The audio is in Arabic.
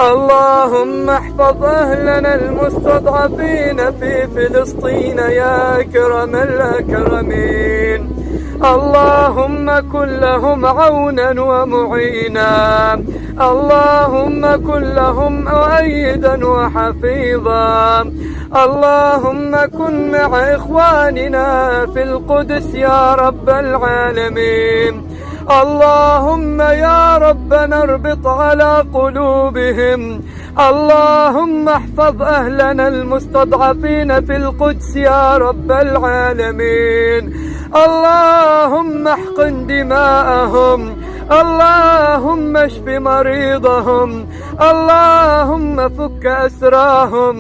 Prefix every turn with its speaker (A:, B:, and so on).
A: اللهم احفظ أهلنا المستضعفين في فلسطين يا أكرم الأكرمين. اللهم كن لهم عونا ومعينا، اللهم كن لهم مؤيدا وحفيظا. اللهم كن مع إخواننا في القدس يا رب العالمين. اللهم يا ربنا اربط على قلوبهم. اللهم احفظ أهلنا المستضعفين في القدس يا رب العالمين. اللهم احقن دماءهم، اللهم اشف مريضهم، اللهم فك أسراهم.